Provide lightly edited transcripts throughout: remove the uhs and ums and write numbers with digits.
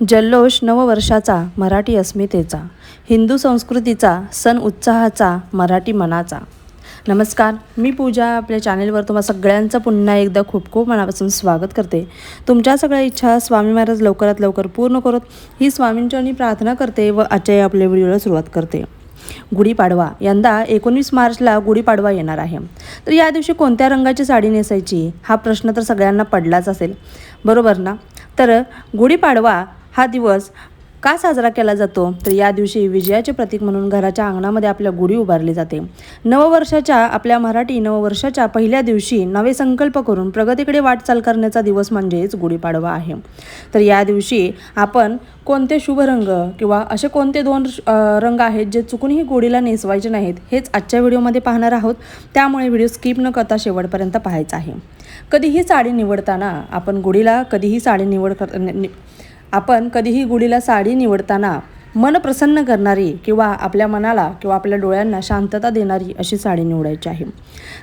जल्लोष नववर्षाचा, मराठी अस्मितेचा, हिंदू संस्कृतीचा, सण उत्साहाचा, मराठी मनाचा. नमस्कार, मी पूजा. आपल्या चॅनेलवर तुम्हा सगळ्यांचं पुन्हा एकदा खूप खूप मनापासून स्वागत करते. तुमच्या सगळ्या इच्छा स्वामी महाराज लवकरात लवकर पूर्ण करोत ही स्वामींचरणी प्रार्थना करते व आजच्या आपल्या व्हिडिओला सुरुवात करते. गुढीपाडवा. यंदा 19 मार्चला गुढीपाडवा येणार आहे. तर या दिवशी कोणत्या रंगाची साडी नेसायची हा प्रश्न तर सगळ्यांना पडलाच असेल, बरोबर ना? तर गुढीपाडवा हा दिवस का साजरा केला जातो? तर या दिवशी विजयाचे प्रतीक म्हणून घराच्या अंगणामध्ये आपल्या गुढी उभारली जाते. आपल्या मराठी नववर्षाच्या पहिल्या दिवशी नवे संकल्प करून प्रगतीकडे वाटचाल करण्याचा दिवस म्हणजेच गुढीपाडवा आहे. तर या दिवशी आपण कोणते शुभ रंग किंवा असे कोणते दोन रंग आहेत जे चुकूनही गुढीला नेसवायचे नाहीत हेच आजच्या व्हिडिओमध्ये पाहणार आहोत. त्यामुळे व्हिडिओ स्किप न करता शेवटपर्यंत पाहायचा आहे. कधीही साडी निवडताना आपण कधीही गुढीला साडी निवडताना मन प्रसन्न करणारी किंवा आपल्या मनाला किंवा आपल्या डोळ्यांना शांतता देणारी अशी साडी निवडायची आहे.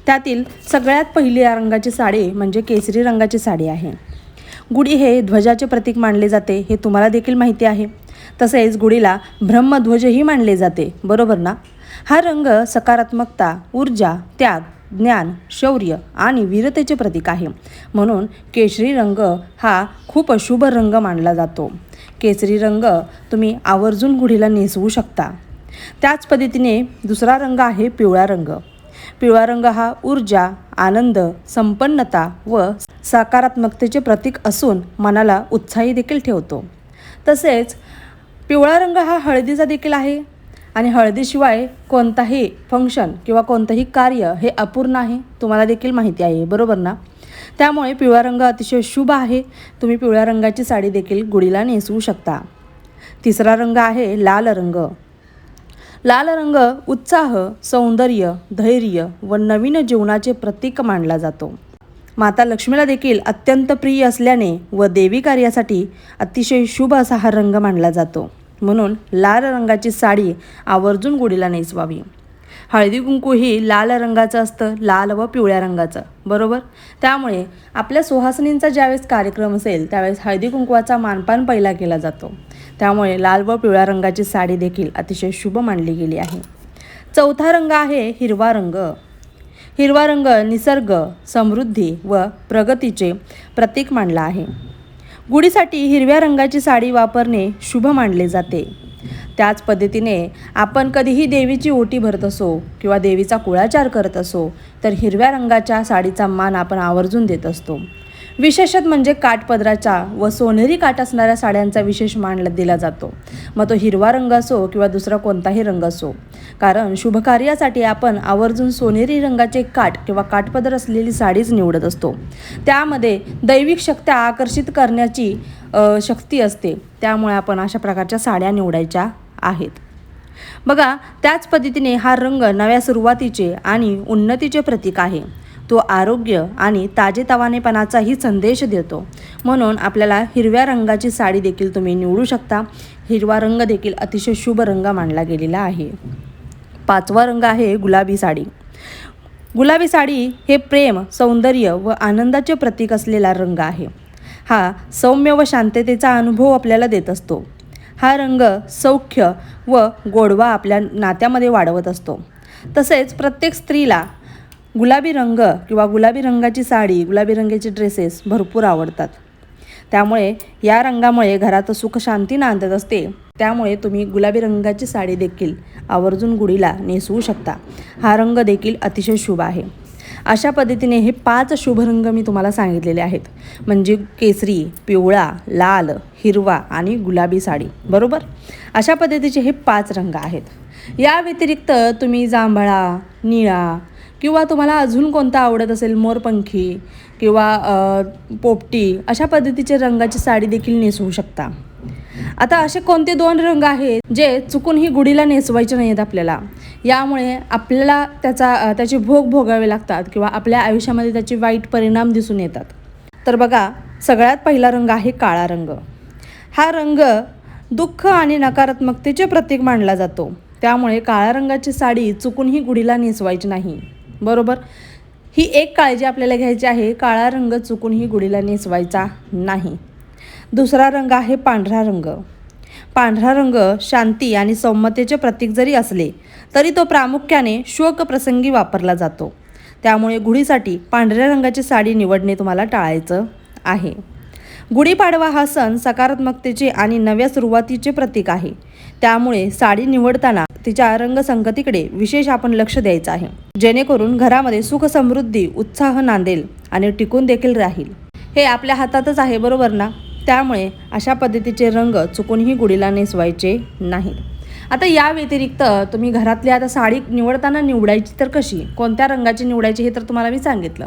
त्यातील सगळ्यात पहिली रंगाची साडी म्हणजे केसरी रंगाची साडी आहे. गुढी हे ध्वजाचे प्रतीक मानले जाते, हे तुम्हाला देखील माहिती आहे. तसेच गुढीला ब्रह्मध्वजही मानले जाते, बरोबर ना? हा रंग सकारात्मकता, ऊर्जा, त्याग, ज्ञान, शौर्य आणि वीरतेचे प्रतीक आहे. म्हणून केशरी रंग हा खूप अशुभ रंग मानला जातो. केसरी रंग तुम्ही आवर्जून गुढीला नेसवू शकता. त्याच पद्धतीने दुसरा रंग आहे पिवळा रंग. पिवळा रंग हा ऊर्जा, आनंद, संपन्नता व सकारात्मकतेचे प्रतीक असून मनाला उत्साही देखील ठेवतो. तसेच पिवळा रंग हा हळदीचा देखील आहे आणि हळदीशिवाय कोणताही फंक्शन किंवा कोणतंही कार्य हे अपूर्ण आहे, तुम्हाला देखील माहिती आहे, बरोबर ना? त्यामुळे पिवळा रंग अतिशय शुभ आहे. तुम्ही पिवळ्या रंगाची साडी देखील गुढीला नेसवू शकता. तिसरा रंग आहे लाल रंग. लाल रंग उत्साह, सौंदर्य, धैर्य व नवीन जीवनाचे प्रतीक मानला जातो. माता लक्ष्मीला देखील अत्यंत प्रिय असल्याने व देवी कार्यासाठी अतिशय शुभ असा हा रंग मानला जातो. म्हणून लाल रंगाची साडी आवर्जून गुढीला नेसवावी. हळदी कुंकू ही लाल रंगाचं असतं, लाल व पिवळ्या रंगाचं, बरोबर? त्यामुळे आपल्या सुहासनींचा ज्यावेळेस कार्यक्रम असेल त्यावेळेस हळदी कुंकवाचा मानपान पहिला केला जातो. त्यामुळे लाल व पिवळ्या रंगाची साडी देखील अतिशय शुभ मानली गेली आहे. चौथा रंग आहे हिरवा रंग. हिरवा रंग निसर्ग, समृद्धी व प्रगतीचे प्रतीक मानला आहे. गुढीसाठी हिरव्या रंगाची साडी वापरणे शुभ मानले जाते. त्याच पद्धतीने आपण कधीही देवीची ओटी भरत असो किंवा देवीचा कुळाचार करत असो तर हिरव्या रंगाच्या साडीचा मान आपण आवर्जून देत असतो. विशेषत म्हणजे काठपदराच्या व सोनेरी काठ असणाऱ्या साड्यांचा विशेष मान दिला जातो. मग तो हिरवा रंग असो किंवा दुसरा कोणताही रंग असो, कारण शुभकार्यासाठी आपण आवर्जून सोनेरी रंगाचे काठ किंवा काठपदर असलेली साडीच निवडत असतो. त्यामध्ये दैविक शक्ती आकर्षित करण्याची शक्ती असते. त्यामुळे आपण अशा प्रकारच्या साड्या निवडायच्या आहेत. बघा, त्याच पद्धतीने हा रंग नव्या सुरुवातीचे आणि उन्नतीचे प्रतीक आहे. तो आरोग्य आणि ताजेतवानेपणाचाही संदेश देतो. म्हणून आपल्याला हिरव्या रंगाची साडी देखील तुम्ही निवडू शकता. हिरवा रंग देखील अतिशय शुभ रंग मानला गेलेला आहे. पाचवा रंग आहे गुलाबी साडी. गुलाबी साडी हे प्रेम, सौंदर्य व आनंदाचे प्रतीक असलेला रंग आहे. हा सौम्य व शांततेचा अनुभव आपल्याला देत असतो. हा रंग सौख्य व गोडवा आपल्या नात्यामध्ये वाढवत असतो. तसेच प्रत्येक स्त्रीला गुलाबी रंग किंवा गुलाबी रंगाची साडी, गुलाबी रंगाचे ड्रेसेस भरपूर आवडतात. त्यामुळे या रंगामुळे घरात सुख शांती नांदत असते. त्यामुळे तुम्ही गुलाबी रंगाची साडी देखील आवर्जून गुढीला नेसवू शकता. हा रंग देखील अतिशय शुभ आहे. अशा पद्धतीने हे 5 शुभ रंग मी तुम्हाला सांगितलेले आहेत, म्हणजे केसरी, पिवळा, लाल, हिरवा आणि गुलाबी साडी, बरोबर? अशा पद्धतीचे हे 5 रंग आहेत. या व्यतिरिक्त तुम्ही जांभळा, निळा किंवा तुम्हाला अजून कोणता आवडत असेल, मोरपंखी किंवा पोपटी, अशा पद्धतीचे रंगाची साडी देखील नेसवू शकता. आता असे कोणते 2 रंग आहेत जे चुकूनही गुढीला नेसवायचे नाही आहेत आपल्याला? यामुळे आपल्याला त्याचे भोग भोगावे लागतात किंवा आपल्या आयुष्यामध्ये त्याचे वाईट परिणाम दिसून येतात. तर बघा, सगळ्यात पहिला रंग आहे काळा रंग. हा रंग दुःख आणि नकारात्मकतेचे प्रतीक मानला जातो. त्यामुळे काळ्या रंगाची साडी चुकूनही गुढीला नेसवायची नाही, बरोबर? ही एक काळजी आपल्याला घ्यायची आहे, काळा रंग चुकूनही गुढीला नेसवायचा नाही. दुसरा रंग आहे पांढरा रंग. पांढरा रंग शांती आणि सौम्यतेचे प्रतीक जरी असले तरी तो प्रामुख्याने शोक प्रसंगी वापरला जातो. त्यामुळे गुढीसाठी पांढऱ्या रंगाची साडी निवडणे तुम्हाला टाळायचं आहे. गुढीपाडवा हा सण सकारात्मकतेचे आणि नव्या सुरुवातीचे प्रतीक आहे. त्यामुळे साडी निवडताना तिच्या रंगसंगतीकडे विशेष आपण लक्ष द्यायचं आहे, जेणेकरून घरामध्ये सुख समृद्धी उत्साह नांदेल आणि टिकून देखील राहील. हे आपल्या हातातच आहे, बरोबर ना? त्यामुळे अशा पद्धतीचे रंग चुकूनही गुढीला नेसवायचे नाहीत. आता या व्यतिरिक्त तुम्ही घरातली आता साडी निवडताना निवडायची तर कशी, कोणत्या रंगाची निवडायची हे तर तुम्हाला मी सांगितलं.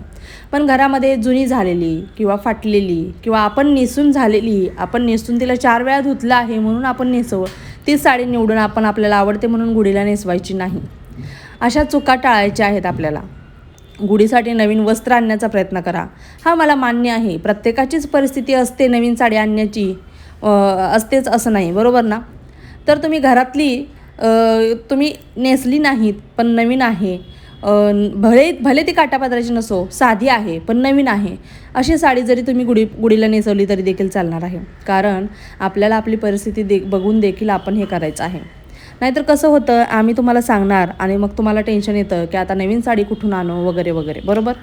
पण घरामध्ये जुनी झालेली किंवा फाटलेली किंवा आपण नेसून झालेली, आपण नेसून तिला 4 वेळा धुतलं आहे म्हणून आपण नेसवं, ती साडी निवडून आपण आपल्याला आवडते म्हणून गुढीला नेसवायची नाही. अशा चुका टाळायच्या आहेत आपल्याला. गुढीसाठी नवीन वस्त्र आणण्याचा प्रयत्न करा. हा मला मान्य आहे, प्रत्येकाचीच परिस्थिती असते नवीन साडी आणण्याची, असतेच असं नाही, बरोबर ना? तर तुम्ही घरातली तुम्ही नेसली नाहीत पण नवीन आहे, भले ती काटापदराची नसो, साधी आहे पण नवीन आहे, अशी साडी जरी तुम्ही गुढीला नेसवली तरी देखील चालणार आहे. कारण आपल्याला आपली परिस्थिती बघून देखील आपण हे करायचं आहे. नाहीतर कसं होतं, आम्ही तुम्हाला सांगणार आणि मग तुम्हाला टेन्शन येतं की आता नवीन साडी कुठून आणू वगैरे वगैरे, बरोबर?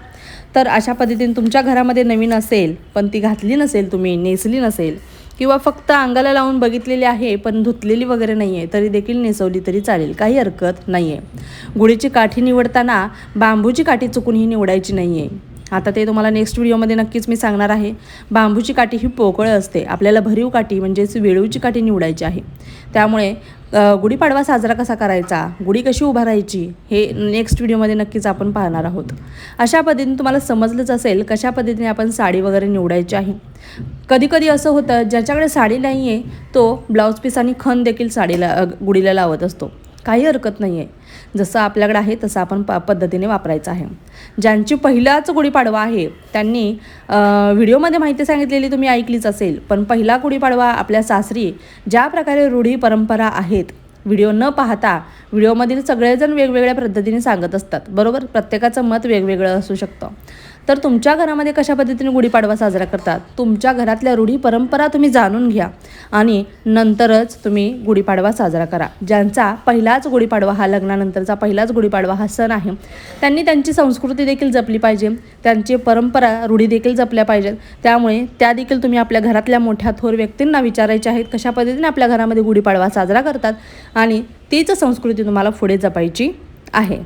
तर अशा पद्धतीने तुमच्या घरामध्ये नवीन असेल पण ती घातली नसेल, तुम्ही नेसली नसेल किंवा फक्त अंगाला लावून बघितलेली आहे पण धुतलेली वगैरे नाही आहे तरी देखील नेसवली तरी चालेल, काही हरकत नाही आहे. गुढीची काठी निवडताना बांबूची काठी चुकूनही निवडायची नाही आहे. आता ते तुम्हाला नेक्स्ट व्हिडिओमध्ये नक्कीच मी सांगणार आहे. बांबूची काठी ही पोकळ असते, आपल्याला भरीव काठी म्हणजेच वेळूची काठी निवडायची आहे. त्यामुळे गुढीपाडवा साजरा कसा करायचा, गुढी कशी उभारायची हे नेक्स्ट व्हिडिओमध्ये नक्कीच आपण पाहणार आहोत. अशा पद्धतीने तुम्हाला समजलंच असेल कशा पद्धतीने आपण साडी वगैरे निवडायची आहे. कधी असं होतं, ज्याच्याकडे साडी नाही आहे तो ब्लाऊज पीस आणि खण देखील साडीला गुढीला लावत असतो, काही हरकत नाही आहे. जसं आपल्याकडे आहे तसं आपण पद्धतीने वापरायचं आहे. ज्यांची पहिलाच गुढीपाडवा आहे त्यांनी व्हिडिओमध्ये माहिती सांगितलेली तुम्ही ऐकलीच असेल, पण पहिला गुढीपाडवा आपल्या सासरी ज्या प्रकारे रूढी परंपरा आहेत, व्हिडिओ न पाहता व्हिडिओमधील सगळेजण वेगवेगळ्या पद्धतीने सांगत असतात, बरोबर? प्रत्येकाचं मत वेगवेगळं असू शकतं. तर तुमच्या घरामध्ये कशा पद्धतीने गुढीपाडवा साजरा करतात, तुमच्या घरातल्या रूढी परंपरा तुम्ही जाणून घ्या आणि नंतरच तुम्ही गुढीपाडवा साजरा करा. ज्यांचा पहिलाच गुढीपाडवा हा लग्नानंतरचा पहिलाच गुढीपाडवा हा सण आहे, त्यांनी त्यांची संस्कृती देखील जपली पाहिजे, त्यांची परंपरा रूढी देखील जपल्या पाहिजेत. त्यामुळे त्या देखील तुम्ही आपल्या घरातल्या मोठ्या थोर व्यक्तींना विचारायचे आहेत कशा पद्धतीने आपल्या घरामध्ये गुढीपाडवा साजरा करतात आणि तीच संस्कृती तुम्हाला पुढे जपायची आहे.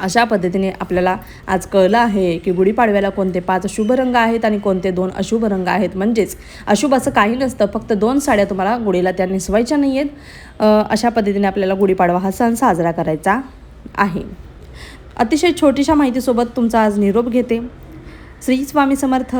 अशा पद्धतीने आपल्याला आज कळलं आहे की गुढीपाडव्याला कोणते 5 शुभ रंग आहेत आणि कोणते 2 अशुभ रंग आहेत. म्हणजेच अशुभ असं काही नसतं, फक्त 2 साड्या तुम्हाला गुढीला त्या नेसवायच्या नाही आहेत. अशा पद्धतीने आपल्याला गुढीपाडवा हा सण साजरा करायचा आहे. अतिशय छोटीशा माहितीसोबत तुमचा आज निरोप घेते. श्री स्वामी समर्थ.